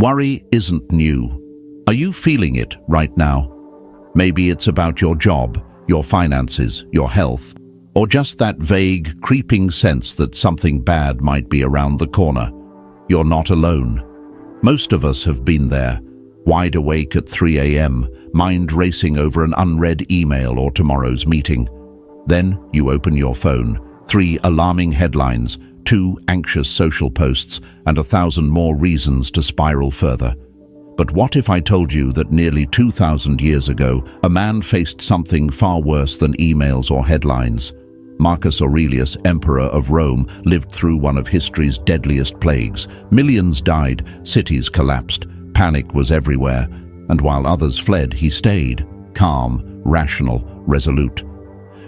Worry isn't new. Are you feeling it right now? Maybe it's about your job, your finances, your health, or just that vague, creeping sense that something bad might be around the corner. You're not alone. Most of us have been there, wide awake at 3 a.m., mind racing over an unread email or tomorrow's meeting. Then you open your phone, 3 alarming headlines, 2 anxious social posts, and 1,000 more reasons to spiral further. But what if I told you that nearly 2,000 years ago, a man faced something far worse than emails or headlines? Marcus Aurelius, emperor of Rome, lived through one of history's deadliest plagues. Millions died, cities collapsed, panic was everywhere, and while others fled, he stayed, calm, rational, resolute.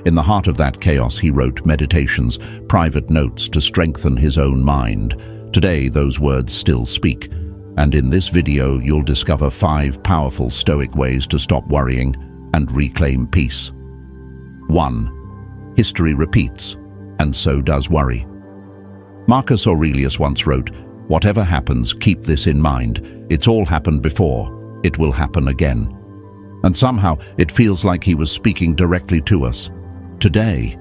In the heart of that chaos, he wrote meditations, private notes to strengthen his own mind. Today, those words still speak. And in this video, you'll discover 5 powerful Stoic ways to stop worrying and reclaim peace. 1. History repeats, and so does worry. Marcus Aurelius once wrote, "Whatever happens, keep this in mind. It's all happened before. It will happen again." And somehow, it feels like he was speaking directly to us. Today,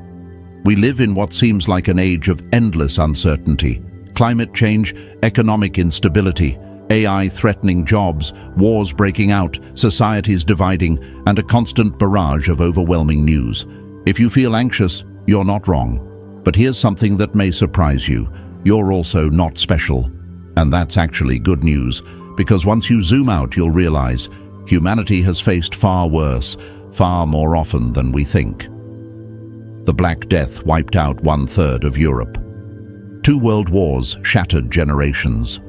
we live in what seems like an age of endless uncertainty. Climate change, economic instability, AI threatening jobs, wars breaking out, societies dividing, and a constant barrage of overwhelming news. If you feel anxious, you're not wrong. But here's something that may surprise you. You're also not special. And that's actually good news, because once you zoom out, you'll realize humanity has faced far worse, far more often than we think. The Black Death wiped out 1/3 of Europe. 2 world wars shattered generations.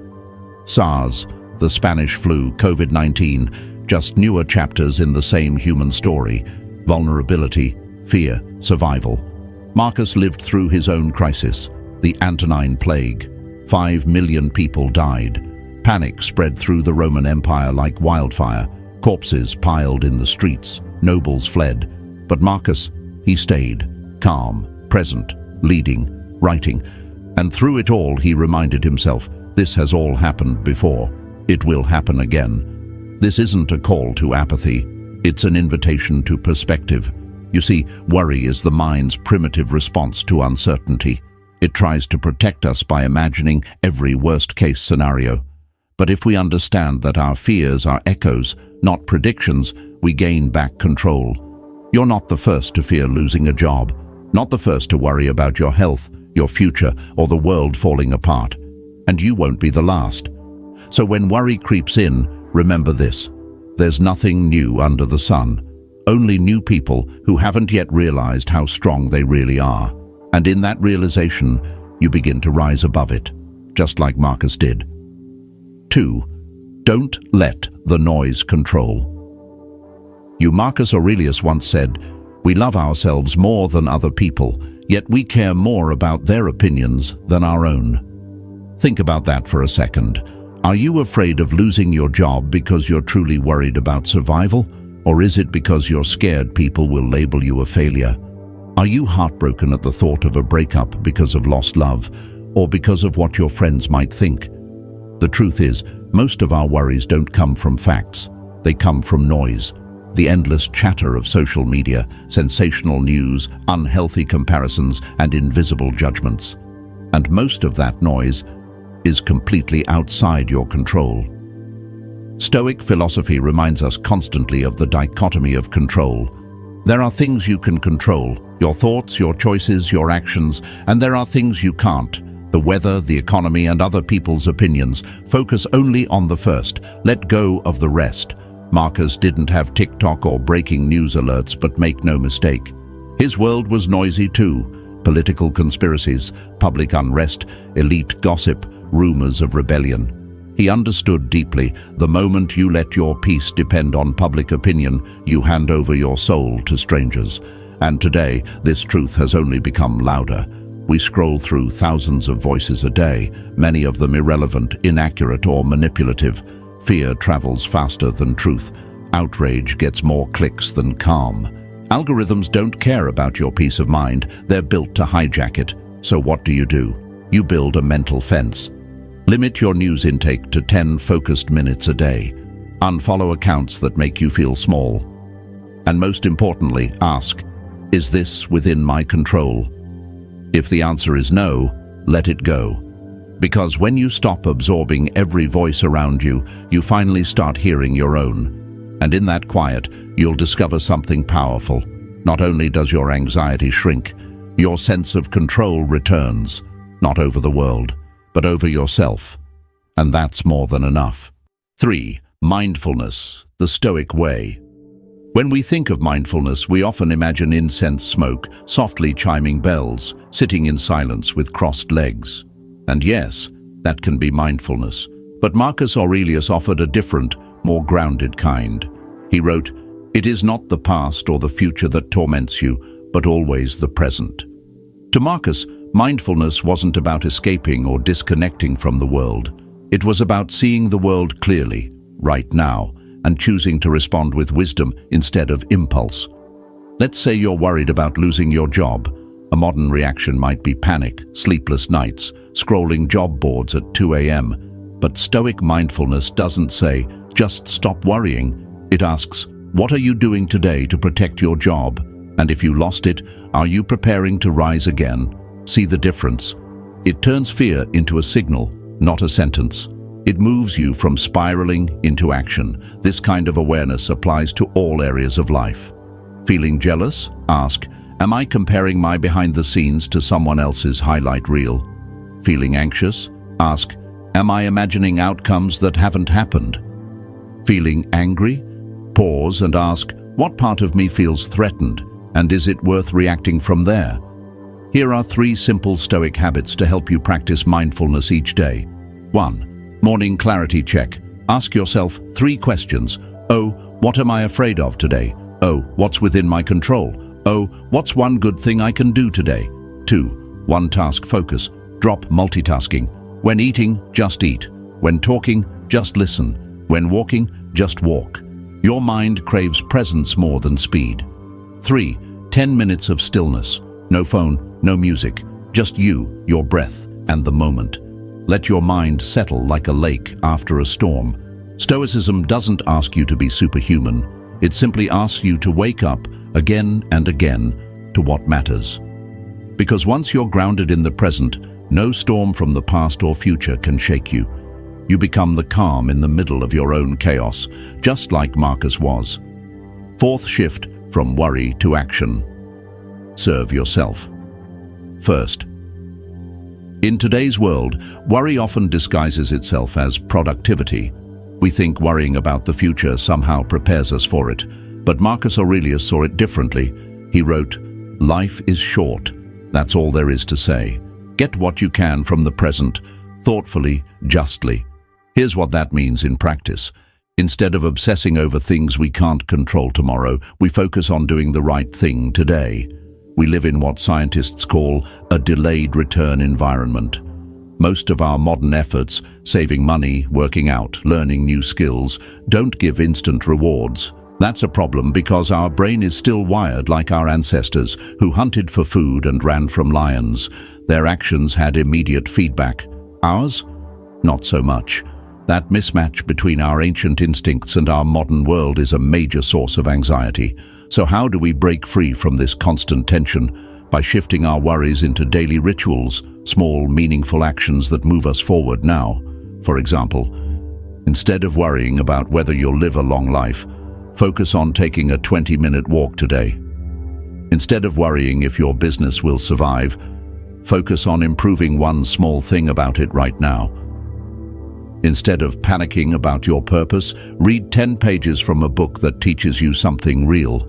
SARS, the Spanish flu, COVID-19, just newer chapters in the same human story. Vulnerability, fear, survival. Marcus lived through his own crisis, the Antonine Plague. 5 million people died. Panic spread through the Roman Empire like wildfire. Corpses piled in the streets. Nobles fled. But Marcus, he stayed, calm, present, leading, writing. And through it all, he reminded himself, this has all happened before. It will happen again. This isn't a call to apathy. It's an invitation to perspective. You see, worry is the mind's primitive response to uncertainty. It tries to protect us by imagining every worst-case scenario. But if we understand that our fears are echoes, not predictions, we gain back control. You're not the first to fear losing a job, not the first to worry about your health, your future, or the world falling apart. And you won't be the last. So when worry creeps in, remember this. There's nothing new under the sun. Only new people who haven't yet realized how strong they really are. And in that realization, you begin to rise above it, just like Marcus did. 2. Don't let the noise control. Marcus Aurelius once said, "We love ourselves more than other people, yet we care more about their opinions than our own." Think about that for a second. Are you afraid of losing your job because you're truly worried about survival? Or is it because you're scared people will label you a failure? Are you heartbroken at the thought of a breakup because of lost love, or because of what your friends might think? The truth is, most of our worries don't come from facts. They come from noise. The endless chatter of social media, sensational news, unhealthy comparisons, and invisible judgments. And most of that noise is completely outside your control. Stoic philosophy reminds us constantly of the dichotomy of control. There are things you can control, your thoughts, your choices, your actions, and there are things you can't. The weather, the economy, and other people's opinions. Focus only on the first. Let go of the rest. Marcus didn't have TikTok or breaking news alerts, but make no mistake. His world was noisy too. Political conspiracies, public unrest, elite gossip, rumors of rebellion. He understood deeply, the moment you let your peace depend on public opinion, you hand over your soul to strangers. And today, this truth has only become louder. We scroll through thousands of voices a day, many of them irrelevant, inaccurate, or manipulative. Fear travels faster than truth. Outrage gets more clicks than calm. Algorithms don't care about your peace of mind. They're built to hijack it. So what do? You build a mental fence. Limit your news intake to 10 focused minutes a day. Unfollow accounts that make you feel small. And most importantly, ask, is this within my control? If the answer is no, let it go. Because when you stop absorbing every voice around you, you finally start hearing your own. And in that quiet, you'll discover something powerful. Not only does your anxiety shrink, your sense of control returns, not over the world, but over yourself. And that's more than enough. 3. Mindfulness, the Stoic way. When we think of mindfulness, we often imagine incense smoke, softly chiming bells, sitting in silence with crossed legs. And yes, that can be mindfulness. But Marcus Aurelius offered a different, more grounded kind. He wrote, "It is not the past or the future that torments you, but always the present." To Marcus, mindfulness wasn't about escaping or disconnecting from the world. It was about seeing the world clearly, right now, and choosing to respond with wisdom instead of impulse. Let's say you're worried about losing your job. A modern reaction might be panic, sleepless nights, scrolling job boards at 2 a.m. But Stoic mindfulness doesn't say, just stop worrying. It asks, what are you doing today to protect your job? And if you lost it, are you preparing to rise again? See the difference? It turns fear into a signal, not a sentence. It moves you from spiraling into action. This kind of awareness applies to all areas of life. Feeling jealous? Ask, am I comparing my behind the scenes to someone else's highlight reel? Feeling anxious? Ask, am I imagining outcomes that haven't happened? Feeling angry? Pause and ask, what part of me feels threatened, and is it worth reacting from there? Here are 3 simple Stoic habits to help you practice mindfulness each day. 1. Morning clarity check. Ask yourself 3 questions. Oh, what am I afraid of today? Oh, what's within my control? Oh, what's one good thing I can do today? 2. One task focus. Drop multitasking. When eating, just eat. When talking, just listen. When walking, just walk. Your mind craves presence more than speed. 3. 10 minutes of stillness. No phone, no music. Just you, your breath, and the moment. Let your mind settle like a lake after a storm. Stoicism doesn't ask you to be superhuman. It simply asks you to wake up again and again to what matters. Because once you're grounded in the present, no storm from the past or future can shake you. You become the calm in the middle of your own chaos, just like Marcus was. 4th shift from worry to action. Serve yourself. First, in today's world, worry often disguises itself as productivity. We think worrying about the future somehow prepares us for it, but Marcus Aurelius saw it differently. He wrote, "Life is short. That's all there is to say. Get what you can from the present, thoughtfully, justly." Here's what that means in practice. Instead of obsessing over things we can't control tomorrow, we focus on doing the right thing today. We live in what scientists call a delayed return environment. Most of our modern efforts, saving money, working out, learning new skills, don't give instant rewards. That's a problem because our brain is still wired like our ancestors, who hunted for food and ran from lions. Their actions had immediate feedback. Ours? Not so much. That mismatch between our ancient instincts and our modern world is a major source of anxiety. So how do we break free from this constant tension? By shifting our worries into daily rituals, small, meaningful actions that move us forward now. For example, instead of worrying about whether you'll live a long life, focus on taking a 20-minute walk today. Instead of worrying if your business will survive, focus on improving one small thing about it right now. Instead of panicking about your purpose, read 10 pages from a book that teaches you something real.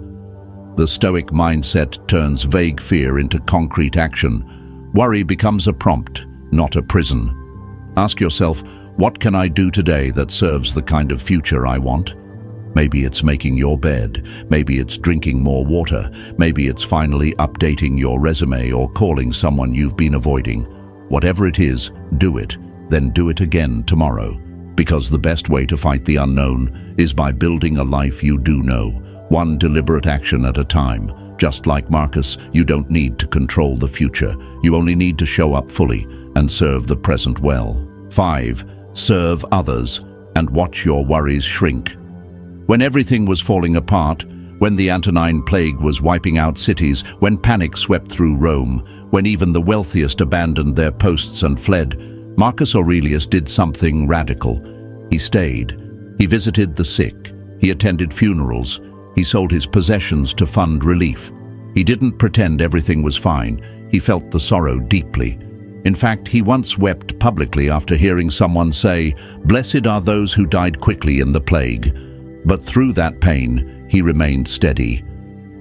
The Stoic mindset turns vague fear into concrete action. Worry becomes a prompt, not a prison. Ask yourself, what can I do today that serves the kind of future I want? Maybe it's making your bed, maybe it's drinking more water, maybe it's finally updating your resume or calling someone you've been avoiding. Whatever it is, do it. Then do it again tomorrow. Because the best way to fight the unknown is by building a life you do know, one deliberate action at a time. Just like Marcus, you don't need to control the future. You only need to show up fully and serve the present well. 5. Serve others and watch your worries shrink. When everything was falling apart, when the Antonine Plague was wiping out cities, when panic swept through Rome, when even the wealthiest abandoned their posts and fled, Marcus Aurelius did something radical. He stayed. He visited the sick. He attended funerals. He sold his possessions to fund relief. He didn't pretend everything was fine. He felt the sorrow deeply. In fact, he once wept publicly after hearing someone say, "Blessed are those who died quickly in the plague." But through that pain, he remained steady.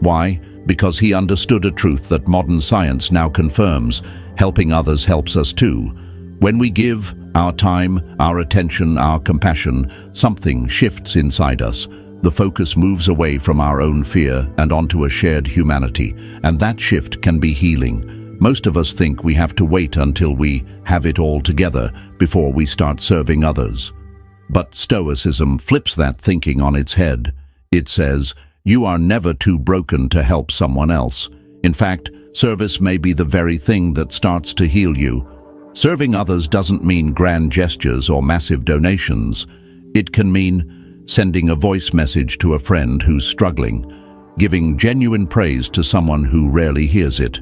Why? Because he understood a truth that modern science now confirms: helping others helps us too. When we give our time, our attention, our compassion, something shifts inside us. The focus moves away from our own fear and onto a shared humanity, and that shift can be healing. Most of us think we have to wait until we have it all together before we start serving others. But Stoicism flips that thinking on its head. It says, you are never too broken to help someone else. In fact, service may be the very thing that starts to heal you. Serving others doesn't mean grand gestures or massive donations. It can mean sending a voice message to a friend who's struggling, giving genuine praise to someone who rarely hears it,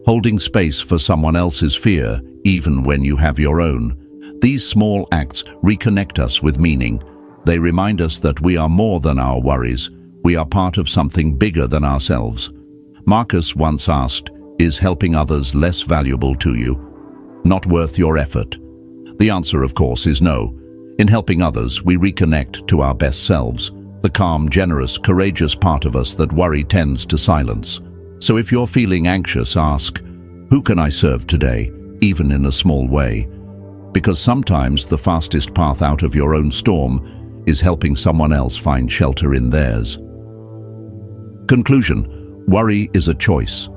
holding space for someone else's fear, even when you have your own. These small acts reconnect us with meaning. They remind us that we are more than our worries. We are part of something bigger than ourselves. Marcus once asked, is helping others less valuable to you? Not worth your effort? The answer, of course, is no. In helping others, we reconnect to our best selves, the calm, generous, courageous part of us that worry tends to silence. So if you're feeling anxious, ask, who can I serve today, even in a small way? Because sometimes the fastest path out of your own storm is helping someone else find shelter in theirs. Conclusion: worry is a choice.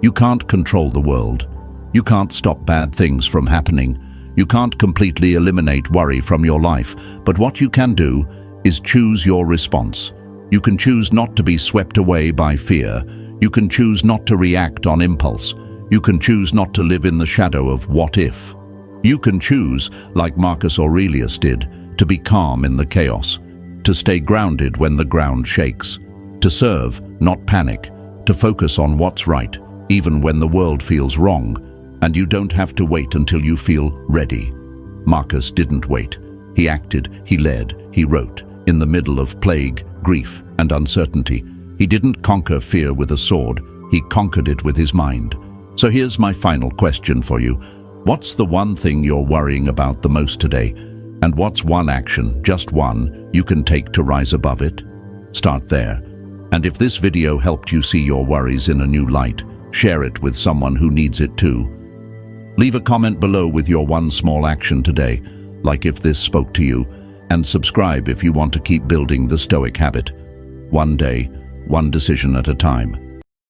You can't control the world. You can't stop bad things from happening. You can't completely eliminate worry from your life, but what you can do is choose your response. You can choose not to be swept away by fear. You can choose not to react on impulse. You can choose not to live in the shadow of what if. You can choose, like Marcus Aurelius did, to be calm in the chaos, to stay grounded when the ground shakes, to serve, not panic, to focus on what's right, even when the world feels wrong. And you don't have to wait until you feel ready. Marcus didn't wait. He acted, he led, he wrote, in the middle of plague, grief, and uncertainty. He didn't conquer fear with a sword. He conquered it with his mind. So here's my final question for you. What's the one thing you're worrying about the most today? And what's one action, just one, you can take to rise above it? Start there. And if this video helped you see your worries in a new light, share it with someone who needs it too. Leave a comment below with your one small action today, like if this spoke to you, and subscribe if you want to keep building the Stoic habit. One day, one decision at a time.